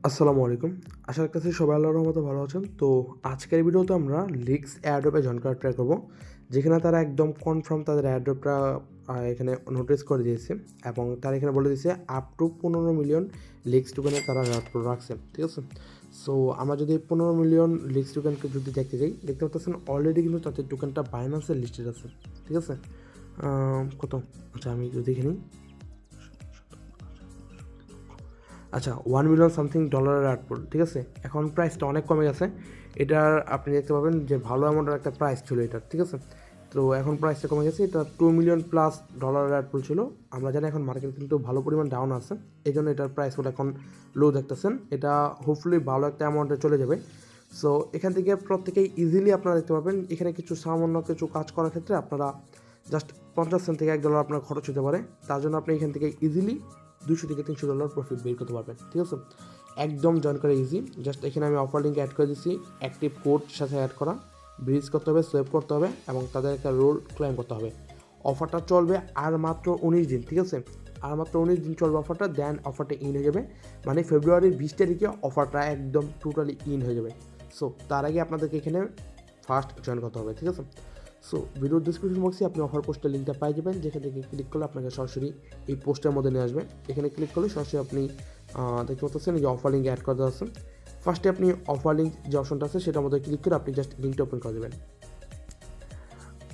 আসসালামু আলাইকুম। আশা করছি সবাই আল্লাহর রহমতে ভালো আছেন। তো আজকের ভিডিওতে আমরা লিক্স এয়ারড্রপে জয়েন করার ট্রাই করব। যেখানে তারা একদম কনফার্ম তাদের এয়ারড্রপটা এখানে নোটিস করে দিয়েছে এবং তারা এখানে বলে দিয়েছে আপ টু 15 মিলিয়ন লিক্স টোকেনে তারা রাখছে। ঠিক আছে? সো আমরা যদি 15 মিলিয়ন লিক্স টোকেনকে যদি দেখতে যাই, দেখতে পাচ্ছেন অলরেডি কিন্তু তাদের টোকেনটা বাইন্যান্সের লিস্টেড আছে। ঠিক আছে? কত? আচ্ছা আমি যদি দেখে নিই। আচ্ছা 1 মিলিয়ন সামথিং ডলারের আউটপুট, ঠিক আছে? এখন প্রাইসটা অনেক কমে গেছে। এটার আপনি দেখতে পাবেন যে ভালো অ্যামাউন্টের একটা প্রাইস ছিল এটার, ঠিক আছে? তো এখন প্রাইসটা কমে গেছে। এটা 2 মিলিয়ন প্লাস ডলারের আউটপুট ছিল। আমরা জানি এখন মার্কেট কিন্তু ভালো পরিমাণ ডাউন আছে, এই জন্য এটার প্রাইসগুলো এখন লো দেখতেছেন। এটা হোপফুলি ভালো একটা অ্যামাউন্টে চলে যাবে। সো এখান থেকে প্রত্যেকেই ইজিলি আপনারা দেখতে পাবেন এখানে কিছু সামান্য কিছু কাজ করার ক্ষেত্রে আপনারা জাস্ট 50 সেন্ট থেকে $1 আপনার খরচ হতে পারে। তার জন্য আপনি এখান থেকে ইজিলি $200 থেকে $300 প্রফিট বের করতে পারবেন, ঠিক আছে? একদম জয়েন করা ইজি। জাস্ট এখানে আমি অফার লিঙ্ক অ্যাড করে দিচ্ছি। অ্যাক্টিভ কোড সাথে অ্যাড করা, ব্রিজ করতে হবে, সোয়েপ করতে হবে এবং তাদের একটা রোল ক্লাইম করতে হবে। অফারটা চলবে আর মাত্র 19 দিন, ঠিক আছে? আর মাত্র 19 দিন চলবে অফারটা, দেন অফারটা ইন হয়ে যাবে। মানে ফেব্রুয়ারির 20 তারিখে অফারটা একদম টোটালি ইন হয়ে যাবে। সো তার আগে আপনাদেরকে এখানে ফার্স্ট জয়েন করতে হবে, ঠিক আছে? সো ভিডিওর ডিসক্রিপশন বক্সে আপনি অফার পোস্টের লিঙ্কটা পাই যাবেন, যেখান থেকে ক্লিক করলে আপনাকে সরাসরি এই পোস্টের মধ্যে নিয়ে আসবে। এখানে ক্লিক করলে সরাসরি আপনি দেখতে পাচ্ছেন যে অফার লিঙ্ক অ্যাড করা আছে। ফার্স্টে আপনি অফার লিঙ্ক যে অপশনটা আছে সেটার মধ্যে ক্লিক করে আপনি জাস্ট লিঙ্কটা ওপেন করে দেবেন।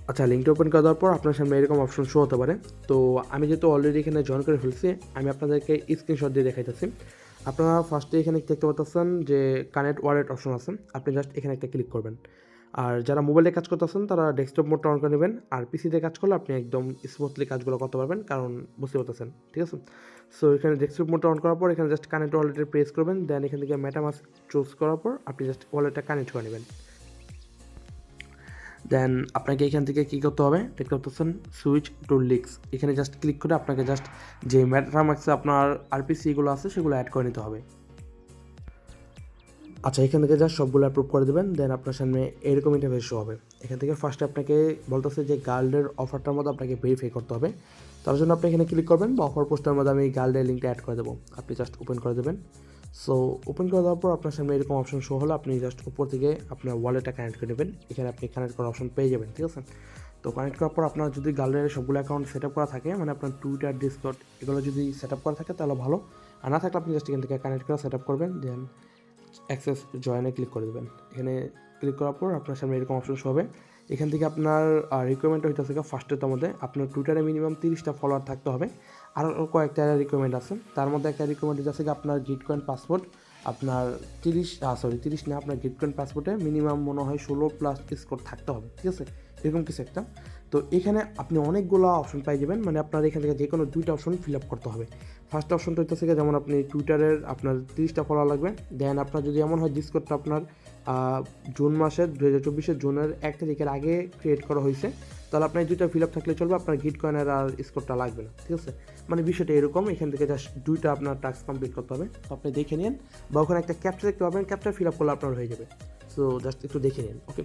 আচ্ছা লিঙ্কটা ওপেন করে দেওয়ার পর আপনার সামনে এরকম অপশন শো হতে পারে। তো আমি যেহেতু অলরেডি এখানে জয়েন করে ফেলছি, আমি আপনাদেরকে স্ক্রিনশট দিয়ে দেখাইতেছি। আপনারা ফার্স্টে এখানে দেখতে পাচ্ছেন যে কানেক্ট ওয়ালেট অপশন আছে, আপনি জাস্ট এখানে একটা ক্লিক করবেন। আর যারা মোবাইলে কাজ করতেছেন তারা ডেস্কটপ মোডটা অন করে নেবেন, আর পিসিতে কাজ করলে আপনি একদম স্মুথলি কাজগুলো করতে পারবেন, কারণ বুঝতে পারতেছেন, ঠিক আছে? সো এখানে ডেস্কটপ মোডটা অন করার পর এখানে জাস্ট কানেক্ট ওয়ালেটে প্রেস করবেন, দেন এখান থেকে মেটামাস্ক চুজ করার পর আপনি জাস্ট ওয়ালেটটা কানেক্ট করে নেবেন। দেন আপনাকে এখান থেকে কী করতে হবে, দেখতে পাচ্ছেন সুইচ টু লিক্স, এখানে জাস্ট ক্লিক করে আপনাকে জাস্ট যে মেটামাস্কে আপনার আরপিসিগুলো আছে সেগুলো অ্যাড করে নিতে হবে। আচ্ছা এখান থেকে জাস্ট সবগুলো অ্যাপ্রুভ করে দেবেন, দেন আপনার সামনে এরকম ইন্টারফেস শো হবে। এখান থেকে ফার্স্টে আপনাকে বলতেছে যে গার্ল্ডের অফারটার মধ্যে আপনাকে ভেরিফাই করতে হবে। তার জন্য আপনি এখানে ক্লিক করবেন বা অফার পোস্টের মধ্যে আমি গার্ল্ডের লিঙ্কটা অ্যাড করে দেবো, আপনি জাস্ট ওপেন করে দেবেন। সো ওপেন করে দেওয়ার পর আপনার সামনে এরকম অপশন শো হলো, আপনি জাস্ট উপর থেকে আপনার ওয়ালেটটা কানেক্ট করে নেবেন। এখানে আপনি কানেক্ট করার অপশন পেয়ে যাবেন, ঠিক আছে? তো কানেক্ট করার পর আপনার যদি গার্ল্ডের সবগুলো অ্যাকাউন্ট সেট আপ করা থাকে, মানে আপনার টুইটার, ডিসকর্ড এগুলো যদি সেট আপ করা থাকে তাহলে ভালো, আর না থাকলে আপনি জাস্ট এখান থেকে কানেক্ট করে সেট আপ করবেন, দেন অ্যাক্সেস জয়েনে ক্লিক করে দেবেন। এখানে ক্লিক করার পর আপনার সামনে এরকম অপশন হবে। এখান থেকে আপনার রিকোয়ারমেন্ট হইতেছে ফার্স্টের মধ্যে আপনার টুইটারে মিনিমাম 30টা ফলোয়ার থাকতে হবে। আরও কয়েকটা রিকোয়ারমেন্ট আছে, তার মধ্যে একটা রিকোয়ারমেন্ট আছে যে আপনার গিটকয়েন পাসপোর্ট আপনার 30 না, আপনার গিটকয়েন পাসপোর্টে মিনিমাম মনে হয় 16+ স্কোর থাকতে হবে, ঠিক আছে? এরকম কিছু একটা। তো এখানে আপনি অনেকগুলো অপশন পাই যাবেন, মানে আপনার এখান থেকে যে কোনো 2টা অপশন ফিল আপ করতে হবে। ফার্স্ট অপশনটা হইতেছে যেমন আপনি টুইটারের আপনার 30টা ফলোয়ার লাগবে, দেন আপনার যদি এমন হয় ডিসকর্ডটা আপনার জুন মাসের 2024 জুনের 1 তারিখের আগে ক্রিয়েট করা হয়েছে, তাহলে আপনার এই 2টা ফিল আপ থাকলে চলবে, আপনার গিট কয়েনের আর স্কোরটা লাগবে না, ঠিক আছে? মানে বিষয়টা এরকম, এখান থেকে জাস্ট 2টা আপনার টাস্ক কমপ্লিট করতে হবে। তো আপনি দেখে নিন, বা ওখানে একটা ক্যাপচা দেখতে পাবেন, ক্যাপচা ফিল আপ করলে আপনার হয়ে যাবে। সো জাস্ট একটু দেখে নিন, ওকে?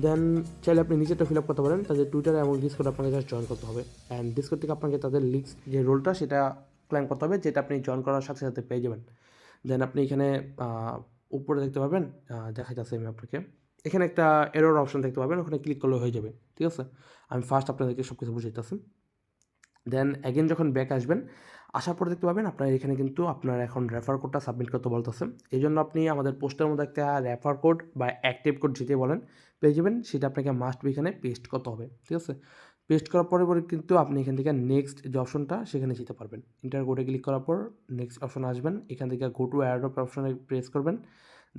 দেন চাইলে আপনি নিজেরটা ফিল আপ করতে পারেন, তাদের টুইটার এবং ডিসকর্ড আপনাকে জাস্ট জয়েন করতে হবে, অ্যান্ড ডিসকর্ড থেকে আপনাকে তাদের লিঙ্কস যে রোলটা সেটা ক্লাইম করতে হবে, যেটা আপনি জয়েন করার সাথে সাথে পেয়ে যাবেন। দেন আপনি এখানে উপরে দেখতে পাবেন, দেখা যাচ্ছে আমি আপনাকে এখানে একটা এরর অপশন দেখতে পাবেন, ওখানে ক্লিক করলে হয়ে যাবে, ঠিক আছে? আমি ফার্স্ট আপনাদেরকে সব কিছু বুঝাইতেছি। দেন অ্যাগেন যখন ব্যাক আসবেন, আসার পর দেখতে পাবেন আপনার এখানে কিন্তু আপনার এখন রেফার কোডটা সাবমিট করতে বলতেছে। এই জন্য আপনি আমাদের পোস্টের মধ্যে একটা রেফার কোড বা অ্যাক্টিভ কোড যেতে বলেন পেয়ে যাবেন, সেটা আপনাকে মাস্ট বি এখানে পেস্ট করতে হবে, ঠিক আছে? পেস্ট করার পরে কিন্তু আপনি এখান থেকে নেক্সট যে অপশনটা সেখানে যেতে পারবেন। ইন্টার কোডে ক্লিক করার পর নেক্সট অপশনে আসবেন, এখান থেকে গো টু এয়ারড্রপ অপশনে প্রেস করবেন,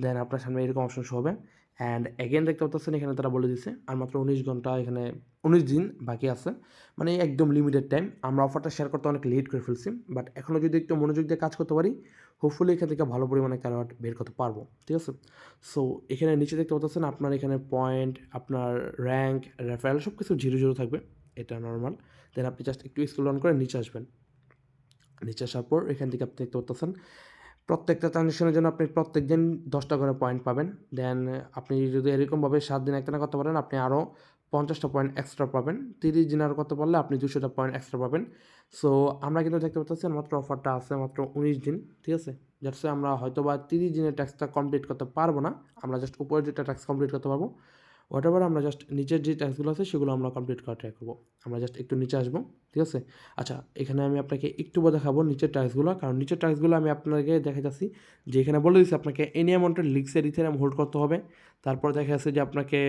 দেন আপনার সামনে এরকম অপশন শো হবে। অ্যান্ড অ্যাগেন দেখতে পাচ্ছেন এখানে তারা বলে দিচ্ছে আর মাত্র 19 ঘন্টা, এখানে 19 দিন বাকি আছে, মানে একদম লিমিটেড টাইম। আমরা অফারটা শেয়ার করতে অনেক লেট করে ফেলছি, বাট এখনও যদি একটু মনোযোগ দিয়ে কাজ করতে পারি, হোপফুলি এখান থেকে ভালো পরিমাণে ক্যারোয়াট বের করতে পারবো, ঠিক আছে? সো এখানে নিচে দেখতে পাচ্ছেন আপনার এখানে পয়েন্ট, আপনার র্যাঙ্ক, রেফারেল সব কিছু 0 থাকবে, এটা নর্মাল। দেন আপনি জাস্ট একটু স্ক্রল অন করে নিচে আসবেন। নিচে আসার পর এখান থেকে আপনি দেখতে পাচ্ছেন প্রত্যেকটা ট্রানজ্যাকশনের জন্য আপনি প্রত্যেকদিন 10টা করে পয়েন্ট পাবেন। দেন আপনি যদি এরকমভাবে 7 দিন একটানা করতে পারেন, আপনি আরও 50টা পয়েন্ট এক্সট্রা পাবেন। 30 দিন আর করতে পারলে আপনি 200টা পয়েন্ট এক্সট্রা পাবেন। সো আমরা কিন্তু দেখতে পাচ্ছি মাত্র অফারটা আছে মাত্র 19 দিন, ঠিক আছে? যাচ্ছে আমরা হয়তো বা 30 দিনের টাস্কটা কমপ্লিট করতে পারবো না, আমরা জাস্ট উপরের যেটা টাস্ক কমপ্লিট করতে পারবো। হোয়াটএভার আমরা জাস্ট নিচের যে টাস্কগুলো আছে সেগুলো আমরা কমপ্লিট করার ট্রাই করবো। আমরা জাস্ট একটু নিচে আসবো, ঠিক আছে? আচ্ছা, এখানে আমি আপনাকে একটু দেখাবো নিচের টাস্কগুলো, কারণ নিচের টাস্কগুলো আমি আপনাকে দেখাচ্ছি যে এখানে বলে দিচ্ছি আপনাকে এনি অ্যামাউন্টের লিক্সের ইথেরিয়াম হোল্ড করতে হবে। তারপর দেখা যাচ্ছে যে আপনাকে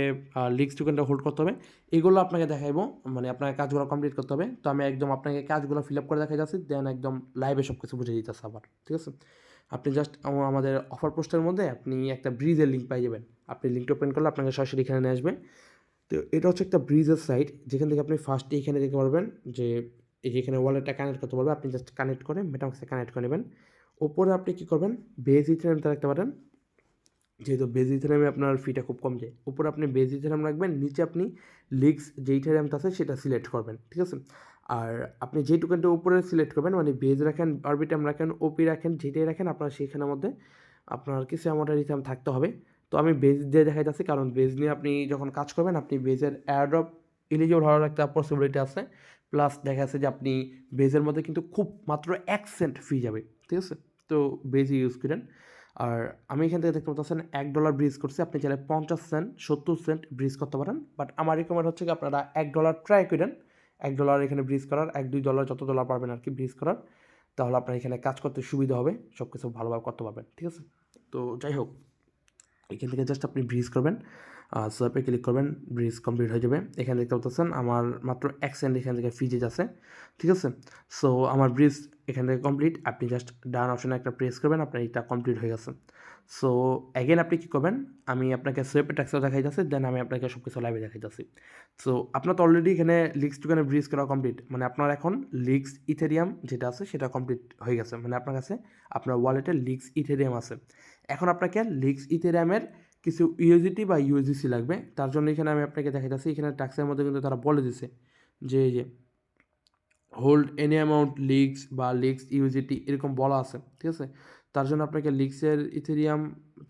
লিক্স টোকেনটা হোল্ড করতে হবে। এগুলো আপনাকে দেখাইবো, মানে আপনাকে কাজগুলো কমপ্লিট করতে হবে। তো আমি একদম আপনাকে কাজগুলো ফিল আপ করে দেখা যাচ্ছি, দেন একদম লাইভে সব কিছু বুঝে দিতেছে আবার, ঠিক আছে? আপনি জাস্ট আমাদের অফার পোস্টের মধ্যে আপনি একটা ব্রিজের লিঙ্ক পাই যাবেন। আপনি লিঙ্কটা ওপেন করলে আপনাকে সরাসরি এখানে নিয়ে আসবে। তো এটা হচ্ছে একটা ব্রিজের সাইট, যেখান থেকে আপনি ফার্স্টে এখানে দেখতে পারবেন যে এই যে এখানে ওয়ালেটটা কানেক্ট করতে পারবেন। আপনি জাস্ট কানেক্ট করে মেটামাক্সে কানেক্ট করে নেবেন। ওপরে আপনি কী করবেন, বেজ ইথেরিয়ামটা রাখতে পারেন, যেহেতু বেজ ইথেরিয়ামে আপনার ফিটা খুব কম যায়। উপরে আপনি বেজ ইথেরিয়াম রাখবেন, নিচে আপনি লিক্স যে ইথেরিয়ামটা আছে সেটা সিলেক্ট করবেন, ঠিক আছে? আর আপনি যে টোকেনটা উপরে সিলেক্ট করবেন, মানে বেজ রাখেন, অরবিটাম রাখেন, ওপি রাখেন, যেটাই রাখেন আপনার সেইখানের মধ্যে আপনার কিছু অ্যামাউন্টের ইথেরিয়াম থাকতে হবে। তো আমি বেজ দিয়ে দেখাই যাচ্ছি, কারণ বেজ নিয়ে আপনি যখন কাজ করবেন আপনি বেজের এয়ারড্রপ এলিজিবল হওয়ার একটা পসিবিলিটি আছে। প্লাস দেখা যাচ্ছে যে আপনি বেজের মধ্যে কিন্তু খুব মাত্র 1 সেন্ট ফি যাবে, ঠিক আছে? তো বেজ ইউজ করেন। আর আমি এখান থেকে দেখতে পাচ্ছেন $1 ব্রিজ করছি, আপনি চাইলে 50 সেন্ট 70 সেন্ট ব্রিজ করতে পারেন। বাট আমার রিকমেন্ড হচ্ছে কি আপনারা $1 ট্রাই করেন, $1 এখানে ব্রিজ করার, $1-2 যত ডলার পারবেন আর কি ব্রিজ করার, তাহলে আপনার এখানে কাজ করতে সুবিধা হবে, সব কিছু ভালোভাবে করতে পারবেন, ঠিক আছে? তো যাই হোক, এখান থেকে জাস্ট আপনি ব্রিজ করবেন, সোয়াপে ক্লিক করবেন, ব্রিজ কমপ্লিট হয়ে যাবে। এখানে দেখতে পাচ্ছেন আমার মাত্র 1 সেন্ট এখান থেকে ফিজেজ আছে, ঠিক আছে? সো আমার ব্রিজ এখান থেকে কমপ্লিট। আপনি জাস্ট ডান অপশনে একটা প্রেস করবেন, আপনার এটা কমপ্লিট হয়ে গেছে। সো অ্যাগেন আপনি কী করবেন, আমি আপনাকে সোয়াপে ট্যাক্সও দেখাই যাচ্ছে, দেন আমি আপনাকে সব কিছু লাইভে দেখাই যাচ্ছি। সো আপনার তো অলরেডি এখানে লিক্স টোকেনে ব্রিজ করা কমপ্লিট, মানে আপনার এখন লিক্স ইথেরিয়াম যেটা আছে সেটা কমপ্লিট হয়ে গেছে, মানে আপনার কাছে আপনার ওয়ালেটে লিক্স ইথেরিয়াম আছে। এখন আপনাকে লিক্স ইথেরিয়ামের কিছু ইউএসডিটি বা ইউএসডিসি লাগবে। তার জন্য এখানে আমি আপনাকে দেখাইতেছি, এখানে ট্যাক্সের মধ্যে কিন্তু তারা বলে দিছে যে এই যে হোল্ড এনি অ্যামাউন্ট লিক্স বা লিক্স ইউএসডিটি এরকম বলা আছে, ঠিক আছে? তার জন্য আপনাকে লিক্সের ইথেরিয়াম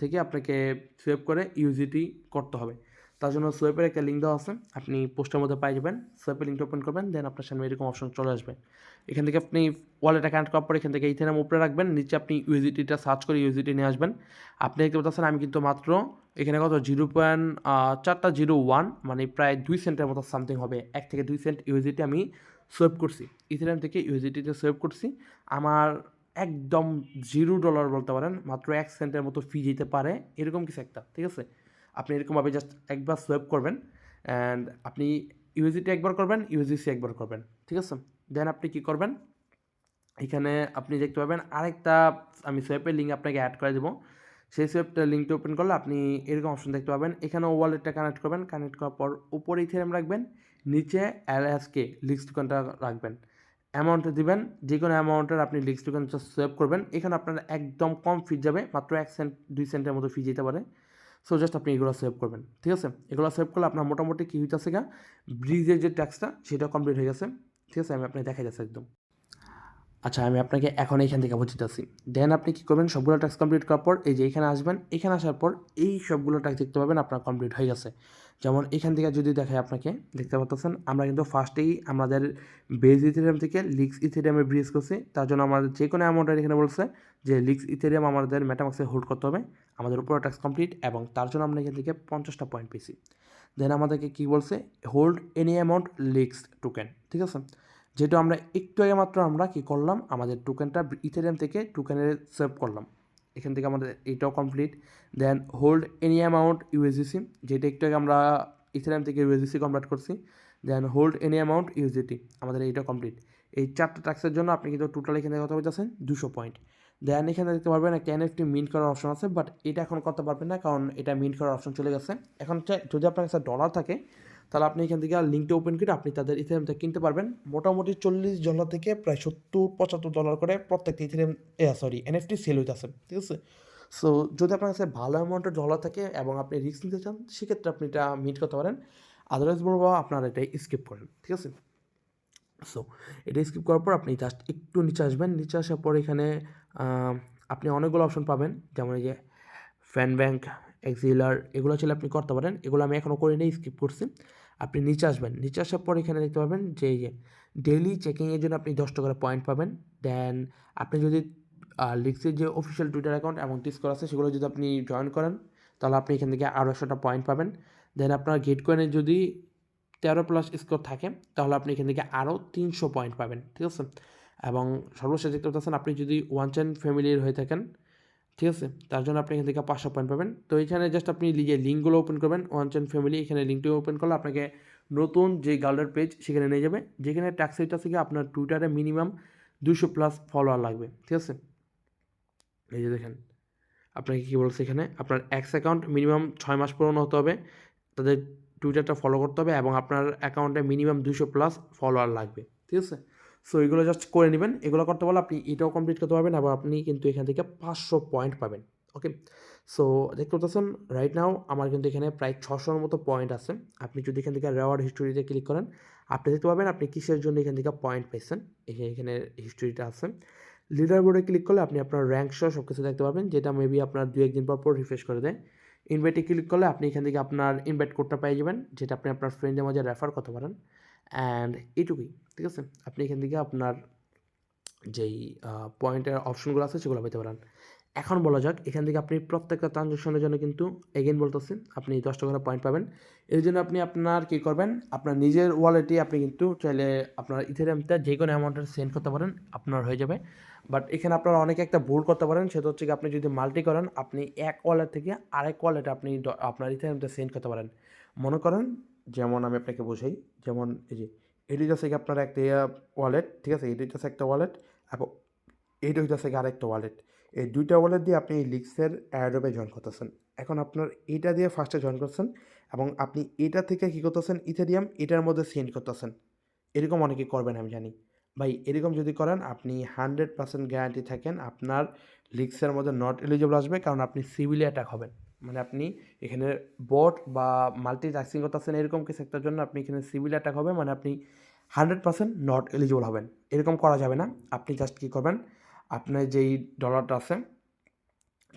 থেকে আপনাকে সোয়েপ করে ইউএসডিটি করতে হবে। তার জন্য সোয়েপের একটা লিঙ্ক দেওয়া আছে, আপনি পোস্টের মধ্যে পাই যাবেন। সোয়েপের লিঙ্কটা ওপেন করবেন, দেন আপনার সামনে এরকম অপশন চলে আসবে। এখান থেকে আপনি ওয়ালেটে কানেক্ট করার পর এখান থেকে ইথেরিয়াম উপরে রাখবেন, নিচে আপনি ইউএসডিটিটা সার্চ করে ইউএসডিটি নিয়ে আসবেন। আপনি দেখতে পাচ্ছেন আমি কিন্তু মাত্র এখানে কত 0.401 মানে প্রায় 2 সেন্টের মতো সামথিং হবে, 1 থেকে 2 সেন্ট ইউএসডিটি আমি সোয়েপ করছি, ইথেরিয়াম থেকে ইউএসডিটিতে সোয়েপ করছি। আমার একদম $0 বলতে পারেন, মাত্র 1 সেন্টের মতো ফি যেতে পারে এরকম কিছু একটা, ঠিক আছে? আপনি এরকমভাবে জাস্ট একবার সোয়েপ করবেন, অ্যান্ড আপনি ইউএসডিটি একবার করবেন, ইউএসডিসি একবার করবেন, ঠিক আছে? দেন আপনি কী করবেন, এখানে আপনি দেখতে পাবেন আরেকটা, আমি সোয়েপের লিঙ্ক আপনাকে অ্যাড করে দেবো। সেই সোয়েপটার লিঙ্কটা ওপেন করলে আপনি এরকম অপশন দেখতে পাবেন। এখানে ওয়ালেটটা কানেক্ট করবেন, কানেক্ট করার পর উপরে ইথেরিয়াম রাখবেন, নিচে LSK লিক্স টোকেনটা রাখবেন, অ্যামাউন্ট দিবেন, যে কোনো অ্যামাউন্টের আপনি লিক্স টোকেন সোয়েপ করবেন। এখানে আপনার একদম কম ফি যাবে, মাত্র 1 সেন্ট 2 সেন্টের মতো ফি যেতে পারে। সো জাস্ট আপনি এগুলো সেভ করবেন, ঠিক আছে? এগুলো সেভ করলে আপনার মোটামুটি কী হইতেছে গা, ব্রিজের যে ট্যাক্সটা সেটা কমপ্লিট হয়ে গেছে, ঠিক আছে? আমি আপনাকে দেখাই যাচ্ছে একদম। আচ্ছা, আমি আপনাকে এখন এইখান থেকে বুঝিতেছি। দেন আপনি কী করবেন, সবগুলো টাস্ক কমপ্লিট করার পর এই যে এখানে আসবেন, এখানে আসার পর এই সবগুলো টাস্ক দেখতে পাবেন আপনার কমপ্লিট হয়ে গেছে। যেমন এখান থেকে যদি দেখায় আপনাকে, দেখতে পাচ্ছেন আমরা কিন্তু ফার্স্টেই আমাদের বেজ ইথেরিয়াম থেকে লিক্স ইথেরিয়ামে ব্রিজ করছি। তার জন্য আমাদের যে কোনো অ্যামাউন্টের এখানে বলছে যে লিক্স ইথেরিয়াম আমাদের মেটামাক্সে হোল্ড করতে হবে, আমাদের উপরে টাস্ক কমপ্লিট, এবং তার জন্য আমরা এখান থেকে 50টা পয়েন্ট পেয়েছি। দেন আমাদেরকে কী বলছে, hold any amount leaks token, ঠিক আছে? যেটা আমরা একটু আগে মাত্র আমরা কী করলাম, আমাদের টোকেনটা ইথেরিয়াম থেকে টোকেনে সেভ করলাম, এখান থেকে আমাদের এইটাও কমপ্লিট। দেন হোল্ড এনি অ্যামাউন্ট ইউএসডিসি, যেটা একটু আগে আমরা ইথেরিয়াম থেকে ইউএসডিসি কনভার্ট করছি। দেন হোল্ড এনি অ্যামাউন্ট ইউএসডিটি, আমাদের এইটাও কমপ্লিট। এই 4টা টাস্কের জন্য আপনি কিন্তু টোটাল এখানে কত পাচ্ছেন, 200 পয়েন্ট। দেন এখানে দেখতে পারবেন একটা NFT মিন্ট করার অপশন আছে, বাট এটা এখন করতে পারবেন না, কারণ এটা মিন্ট করার অপশন চলে গেছে। এখন যদি আপনার কাছে ডলার থাকে তাহলে আপনি এখান থেকে লিঙ্কটা ওপেন করে আপনি তাদের ইথেরিয়ামটা কিনতে পারবেন। মোটামুটি $40 থেকে প্রায় $70-75 করে প্রত্যেকটা ইথেরিয়াম, NFT সেল হইতেছে, ঠিক আছে? সো যদি আপনার কাছে ভালো অ্যামাউন্টের ডলার থাকে এবং আপনি রিস্ক নিতে চান, সেক্ষেত্রে আপনি এটা মিট করতে পারেন। আদারওয়াইজ বলবো আপনারা এটা স্কিপ করেন, ঠিক আছে? সো এটা স্কিপ করার পর আপনি জাস্ট একটু নিচে আসবেন, নিচে আসার পর এখানে আপনি অনেকগুলো অপশন পাবেন, যেমন এই যে ফ্যান ব্যাংক, এক্সিলার, এগুলো চাইলে আপনি করতে পারেন। এগুলো আমি এখনও করে নিয়ে স্কিপ করছি। আপনি নিচে আসবেন, নিচে আসার পর এখানে দেখতে পাবেন যে এই যে ডেইলি চেকিংয়ের জন্য আপনি $10 করে পয়েন্ট পাবেন। দেন আপনি যদি লিক্সের যে অফিসিয়াল টুইটার অ্যাকাউন্ট এবং ডিসকর্ড আছে সেগুলো যদি আপনি জয়েন করেন তাহলে আপনি এখান থেকে আরও 100টা পয়েন্ট পাবেন। দেন আপনার গেটকয়েনে যদি 13+ স্কোর থাকে তাহলে আপনি এখান থেকে আরও 300 পয়েন্ট পাবেন, ঠিক আছে। এবং সর্বশেষ দেখতে পাচ্ছেন আপনি যদি ওয়ান চেন ফ্যামিলির হয়ে থাকেন, ঠিক আছে, তার জন্য আপনি এখান থেকে 500 পয়েন্ট পাবেন। তো এখানে জাস্ট আপনি যে লিঙ্কগুলো ওপেন করবেন ওয়ান চেন ফ্যামিলি, এখানে লিঙ্কটি ওপেন করলে আপনাকে নতুন যে গার্ডের পেজ সেখানে নিয়ে যাবে, যেখানে ট্যাক্স রেট আছে কি আপনার টুইটারে মিনিমাম 200+ ফলোয়ার লাগবে, ঠিক আছে। এই যে দেখেন আপনাকে কী বলছে এখানে, আপনার এক্স অ্যাকাউন্ট মিনিমাম 6 মাস পুরনো হতে হবে, তাদের টুইটারটা ফলো করতে হবে এবং আপনার অ্যাকাউন্টে মিনিমাম 200+ ফলোয়ার লাগবে, ঠিক আছে। সো এগুলো জাস্ট করে নেবেন, এগুলো করতে পারলে আপনি এটাও কমপ্লিট করতে পারবেন এবং আপনি কিন্তু এখান থেকে 500 পয়েন্ট পাবেন। ওকে, সো দেখতে পাচ্ছেন রাইট নাও আমার কিন্তু এখানে প্রায় 600-র মতো পয়েন্ট আছে। আপনি যদি এখান থেকে রেওয়ার্ড হিস্টোরিতে ক্লিক করেন আপনি দেখতে পাবেন আপনি কিসের জন্য এখান থেকে পয়েন্ট পেয়েছেন, এখানে হিস্টোরিটা আছে। লিডার বোর্ডে ক্লিক করলে আপনি আপনার র্যাঙ্ক সহ সব কিছু দেখতে পাবেন, যেটা মেবি আপনার 2-1 দিন পর রিফ্রেশ করে দেয়। ইনভাইটে ক্লিক করলে আপনি এখান থেকে আপনার ইনভাইট কোডটা পেয়ে যাবেন, যেটা আপনি আপনার ফ্রেন্ডের মাঝে রেফার করতে পারেন। অ্যান্ড এইটুকুই, ঠিক আছে। আপনি এখান থেকে আপনার যেই পয়েন্টের অপশনগুলো আছে সেগুলো পেতে পারেন। এখন বলা যাক এখান থেকে আপনি প্রত্যেকটা ট্রানজ্যাকশনের জন্য কিন্তু এগেইন বলতেছি আপনি 10টা করে পয়েন্ট পাবেন। এর জন্য আপনি আপনার কী করবেন, আপনার নিজের ওয়ালেটে আপনি কিন্তু চাইলে আপনার ইথেরিয়ামটা যে কোনো অ্যামাউন্টের সেন্ড করতে পারেন, আপনার হয়ে যাবে। বাট এখানে আপনারা অনেকে একটা ভুল করতে পারেন, সেটা হচ্ছে কি আপনি যদি মাল্টি করেন আপনি এক ওয়ালেট থেকে আরেক ওয়ালেটে আপনি আপনার ইথেরিয়ামটা সেন্ড করতে পারেন। মনে করেন যেমন আমি আপনাকে বোঝাই, যেমন এই যে এটি হচ্ছে কি আপনার একটা ওয়ালেট, ঠিক আছে, এটি হচ্ছে একটা ওয়ালেট এবং এইটা হইতেছে আরেকটা ওয়ালেট। এই দুইটা ওয়ালেট দিয়ে আপনি এই লিক্সের অ্যাডোবে জয়েন করতেছেন। এখন আপনার এইটা দিয়ে ফার্স্টে জয়েন করছেন এবং আপনি এটা থেকে কী করতেছেন, ইথেরিয়াম এটার মধ্যে সেন্ড করতেছেন। এরকম অনেকে করবেন আমি জানি ভাই, এরকম যদি করেন আপনি 100% গ্যারান্টি থাকেন আপনার লিক্সের মধ্যে নট এলিজিবল আসবে, কারণ আপনি সিভিলি অ্যাটাক হবেন। মানে আপনি এখানে বট বা মাল্টি টাস্কিং করতেছেন এরকম কিছু একটার জন্য আপনি এখানে সিভিল অ্যাটাক হবে, মানে আপনি 100% নট এলিজিবল হবেন। এরকম করা যাবে না। আপনি জাস্ট কী করবেন, আপনার যেই ডলারটা আছে,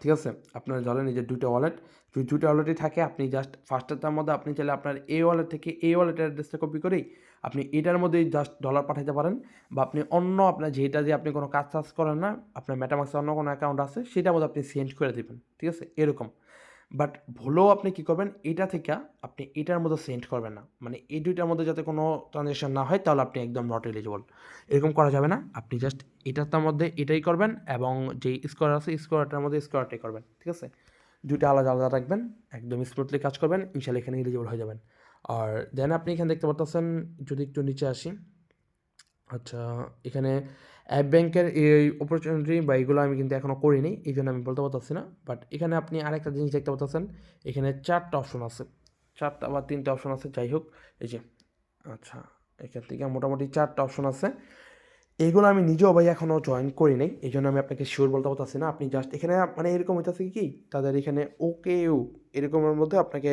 ঠিক আছে, আপনার ধরেন এই যে দুইটা ওয়ালেট, যদি দুইটা ওয়ালেটই থাকে আপনি জাস্ট ফার্স্টেরটার মধ্যে আপনি চাইলে আপনার এই ওয়ালেট থেকে এই ওয়ালেটের অ্যাড্রেসটা কপি করেই আপনি এটার মধ্যেই জাস্ট ডলার পাঠাতে পারেন, বা আপনি অন্য আপনার যেটা দিয়ে আপনি কোনো কাজ টাজ করেন না, আপনার মেটামাক্সে অন্য কোনো অ্যাকাউন্ট আছে সেটার মধ্যে আপনি সেন্ড করে দেবেন, ঠিক আছে, এরকম। বাট ভুলেও আপনি কী করবেন, এটা থেকে আপনি এটার মধ্যে সেন্ড করবেন না, মানে এই দুইটার মধ্যে যাতে কোনো ট্রানজ্যাকশন না হয়, তাহলে আপনি একদম নট এলিজিবল। এরকম করা যাবে না। আপনি জাস্ট এটার মধ্যে এটাই করবেন এবং যেই স্কোয়ার আছে স্কোয়ারটার মধ্যে স্কোয়ারটাই করবেন, ঠিক আছে। দুইটা আলাদা আলাদা রাখবেন, একদম স্মুথলি কাজ করবেন, ইনশাল্লাহ এখানে এলিজিবল হয়ে যাবেন। আর দেন আপনি এখানে দেখতে পারতেছেন, যদি একটু নিচে আসি, আচ্ছা, এখানে অ্যাপ ব্যাংকের এই অপরচুনিটি বা এইগুলো আমি কিন্তু এখনও করিনি, এই জন্য আমি বলতে পারতেছি না। বাট এখানে আপনি আরেকটা জিনিস দেখতে পাচ্ছেন, এখানে 4টা অপশন আছে, 4টা বা 3টা অপশন আছে, যাই হোক, এই যে, আচ্ছা, এখান থেকে মোটামুটি 4টা অপশন আছে। এইগুলো আমি নিজেও ভাই এখনও জয়েন করি নাই, এই জন্য আমি আপনাকে শিওর বলতে পারতেছি না। আপনি জাস্ট এখানে মানে এরকম হইতেছে কি তাদের এখানে ওকেও এরকমের মধ্যে আপনাকে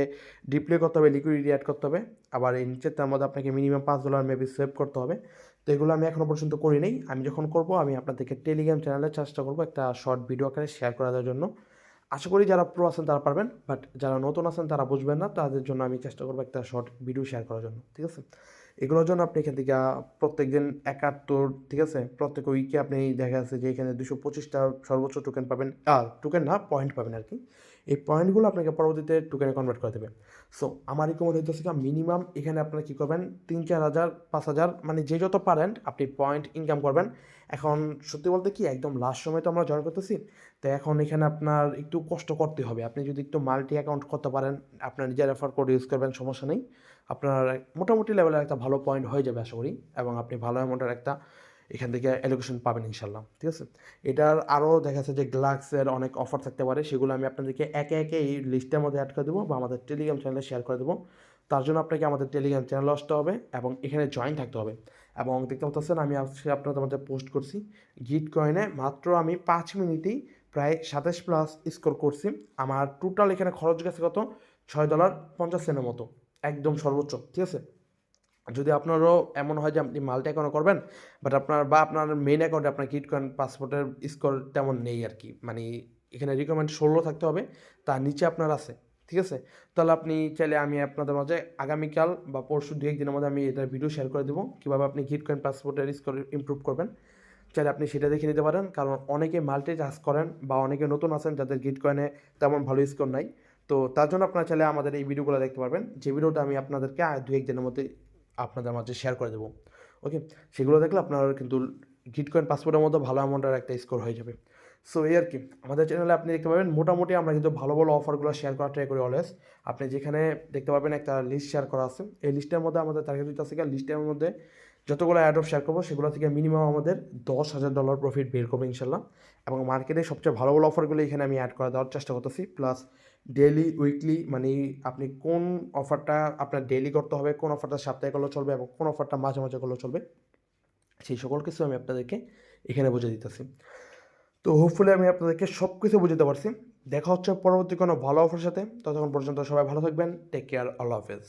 ডিপ্লে করতে হবে, লিকুইডিটি অ্যাড করতে হবে, আবার এই নিচের তার মধ্যে আপনাকে মিনিমাম $5 মেবি সেভ করতে হবে। তো এগুলো আমি এখনও পর্যন্ত করি নাই। আমি যখন করব আমি আপনাদেরকে টেলিগ্রাম চ্যানেলে চেষ্টা করবো একটা শর্ট ভিডিও আকারে শেয়ার করা দেওয়ার জন্য। আশা করি যারা প্রো আছেন তারা পারবেন, বাট যারা নতুন আছেন তারা বুঝবেন না, তাদের জন্য আমি চেষ্টা করবো একটা শর্ট ভিডিও শেয়ার করার জন্য, ঠিক আছে। এগুলোর জন্য আপনি এখান থেকে প্রত্যেক দিন 71, ঠিক আছে, প্রত্যেক উইকে আপনি দেখা যাচ্ছে যে এখানে 225টা সর্বোচ্চ টোকেন পাবেন, টোকেন না পয়েন্ট পাবেন আর কি। এই পয়েন্টগুলো আপনাকে পরবর্তীতে টোকেনে কনভার্ট করে দেবে। সো আমার রিকমেন্ড হইতেছে মিনিমাম এখানে আপনারা কী করবেন, 3-4 হাজার 5,000 মানে যে যত পারেন আপনি পয়েন্ট ইনকাম করবেন। এখন সত্যি বলতে কি একদম লাস্ট সময় তো আমরা জয়েন করতেছি, তো এখন এখানে আপনার একটু কষ্ট করতে হবে। আপনি যদি একটু মাল্টি অ্যাকাউন্ট করতে পারেন, আপনার নিজের রেফার কোড ইউজ করবেন, সমস্যা নেই, আপনার মোটামুটি লেভেলের একটা ভালো পয়েন্ট হয়ে যাবে আশা করি, এবং আপনি ভালো অ্যামাউন্টের একটা এখান থেকে অ্যালোকেশন পাবেন ইনশাল্লাহ, ঠিক আছে। এটার আরও দেখা যাচ্ছে যে গ্লাক্সের অনেক অফার থাকতে পারে, সেগুলো আমি আপনাদেরকে একে একে এই লিস্টের মধ্যে অ্যাড করে দেবো বা আমাদের টেলিগ্রাম চ্যানেলে শেয়ার করে দেবো। তার জন্য আপনাকে আমাদের টেলিগ্রাম চ্যানেলে আসতে হবে এবং এখানে জয়েন থাকতে হবে। এবং দেখতে পাচ্ছেন আমি আজকে আপনাদের মধ্যে পোস্ট করছি গিট কয়েনে মাত্র আমি 5 মিনিটেই প্রায় 27+ স্কোর করছি। আমার টোটাল এখানে খরচ গেছে কত, $6.50 মতো, একদম সর্বোচ্চ, ঠিক আছে। যদি আপনারও এমন হয় যে আপনি মাল্টি অ্যাকাউন্ট করবেন, বাট আপনার মেইন অ্যাকাউন্টে আপনার গিটকয়েন পাসপোর্টের স্কোর তেমন নেই আর কি, মানে এখানে রিকমেন্ড 16 থাকতে হবে, তার নিচে আপনার আছে, ঠিক আছে। তাহলে আপনি চাইলে আমি আপনাদের মাঝে আগামীকাল বা পরশু 2-1 দিনের মধ্যে আমি এটার ভিডিও শেয়ার করে দেবো কীভাবে আপনি গিটকয়েন পাসপোর্টের স্কোর ইমপ্রুভ করবেন। চাইলে আপনি সেটা দেখে নিতে পারেন, কারণ অনেকে মাল্টি টাস্ক করেন বা অনেকে নতুন আছেন যাদের গিটকয়েনে তেমন ভালো স্কোর নাই। তো তার জন্য আপনারা চাইলে আমাদের এই ভিডিওগুলো দেখতে পারবেন, যে ভিডিওটা আমি আপনাদেরকে 2-1 দিনের মধ্যে আপনাদের মাঝে শেয়ার করে দেবো। ওকে, সেগুলো দেখলে আপনার কিন্তু গিটকয়েন পাসপোর্টের মধ্যে ভালো অ্যামাউন্টের একটা স্কোর হয়ে যাবে। সো এই আর কি, আমাদের চ্যানেলে আপনি দেখতে পাবেন মোটামুটি আমরা কিন্তু ভালো ভালো অফারগুলো শেয়ার করার ট্রাই করি অলওয়েজ। আপনি যেখানে দেখতে পাবেন একটা লিস্ট শেয়ার করা আছে, এই লিস্টের মধ্যে আমাদের টার্গেট দিতে আছে, লিস্টের মধ্যে যতগুলো অ্যাড অফ শেয়ার করবো সেগুলো থেকে মিনিমাম আমাদের $10,000 প্রফিট বের করবো ইনশাল্লাহ। এবং মার্কেটে সবচেয়ে ভালো ভালো অফারগুলো এখানে আমি অ্যাড করে দেওয়ার চেষ্টা করতেছি, প্লাস ডেইলি উইকলি, মানে আপনি কোন অফারটা আপনার ডেইলি করতে হবে, কোন অফারটা সপ্তাহে করলেও চলবে এবং কোন অফারটা মাঝে মাঝে করলেও চলবে, সেই সকল কিছু আমি আপনাদেরকে এখানে বুঝে দিতেছি। তো হোপফুলি আমি আপনাদেরকে সব কিছু বুঝতে পারছি। দেখা হচ্ছে পরবর্তী কোনো ভালো অফারের সাথে। ততক্ষণ পর্যন্ত সবাই ভালো থাকবেন। Take care. আল্লাহ হাফেজ।